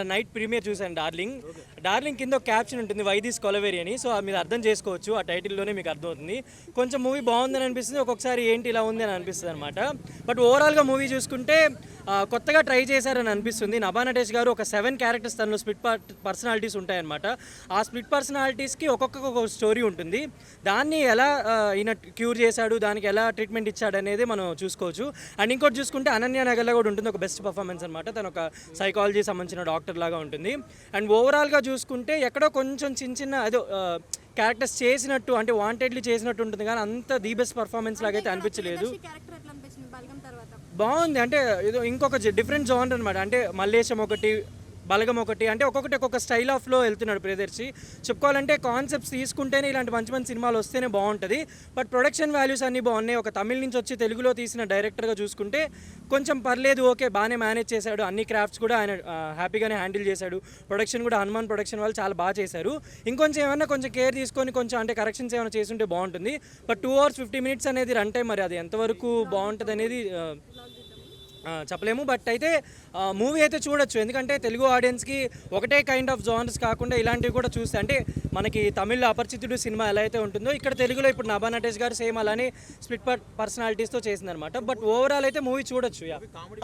Night premier చూశాను darling కింద ఒక క్యాప్షన్ ఉంటుంది వై దిస్ కొలవేరి అని. సో మీరు అర్థం చేసుకోవచ్చు, ఆ టైటిల్లోనే మీకు అర్థమవుతుంది. కొంచెం మూవీ బాగుందని అనిపిస్తుంది, ఒక్కొక్కసారి ఏంటి ఇలా ఉంది అని అనిపిస్తుంది అనమాట. బట్ ఓవరాల్గా మూవీ చూసుకుంటే కొత్తగా ట్రై చేశారని అనిపిస్తుంది. నభా నటేష్ గారు ఒక 7 క్యారెక్టర్స్ తనలో స్ప్లిట్ పర్సనాలిటీస్ ఉంటాయన్నమాట. ఆ స్ప్లిట్ పర్సనాలిటీస్కి ఒక్కొక్క స్టోరీ ఉంటుంది. దాన్ని ఎలా ఈయన క్యూర్ చేశాడు, దానికి ఎలా ట్రీట్మెంట్ ఇచ్చాడు అనేది మనం చూసుకోవచ్చు. అండ్ ఇంకోటి చూసుకుంటే అనన్య నగర్లో కూడా ఉంటుంది ఒక బెస్ట్ పర్ఫార్మెన్స్ అనమాట. తను ఒక సైకాలజీ సంబంధించిన డాక్టర్ లాగా ఉంటుంది. అండ్ ఓవరాల్గా చూసుకుంటే ఎక్కడో కొంచెం చిన్న ఏదో క్యారెక్టర్స్ చేసినట్టు, అంటే వాంటెడ్లీ చేసినట్టు ఉంటుంది, కానీ అంత ది బెస్ట్ పర్ఫార్మెన్స్ లాగా అయితే అనిపించలేదు. బాగుంది, అంటే ఏదో ఇంకొక డిఫరెంట్ జోనర్ అనమాట. అంటే మల్లేశం ఒకటి, బలగం ఒకటి, అంటే ఒక్కొక్క స్టైల్ ఆఫ్లో వెళ్తున్నాడు ప్రియదర్శి. చెప్పుకోవాలంటే కాన్సెప్ట్స్ తీసుకుంటేనే ఇలాంటి మంచి సినిమాలు వస్తేనే బాగుంటుంది. బట్ ప్రొడక్షన్ వాల్యూస్ అన్నీ బాగున్నాయి. ఒక తమిళ నుంచి వచ్చి తెలుగులో తీసిన డైరెక్టర్గా చూసుకుంటే కొంచెం పర్లేదు, ఓకే, బాగానే మేనేజ్ చేశాడు. అన్ని క్రాఫ్ట్స్ కూడా ఆయన హ్యాపీగానే హ్యాండిల్ చేశాడు. ప్రొడక్షన్ కూడా హనుమాన్ ప్రొడక్షన్ వాళ్ళు చాలా బాగా చేశారు. ఇంకొంచెం ఏమన్నా కొంచెం కేర్ తీసుకొని కొంచెం అంటే కరెక్షన్స్ ఏమైనా చేసుంటే బాగుంటుంది. బట్ 2 hours 50 minutes అనేది రన్ టైం, మరి అది ఎంతవరకు బాగుంటుంది అనేది చెప్పలేము. బట్ అయితే మూవీ అయితే చూడొచ్చు, ఎందుకంటే తెలుగు ఆడియన్స్కి ఒకటే కైండ్ ఆఫ్ జానర్స్ కాకుండా ఇలాంటివి కూడా చూస్తే, అంటే మనకి తమిళ్లో అపరిచితుడు సినిమా ఎలా అయితే ఉంటుందో ఇక్కడ తెలుగులో ఇప్పుడు నభా నటేష్ గారు సేమ్ అలానే స్ప్లిట్ పర్సనాలిటీస్తో చేసిందనమాట. బట్ ఓవరాల్ అయితే మూవీ చూడొచ్చు.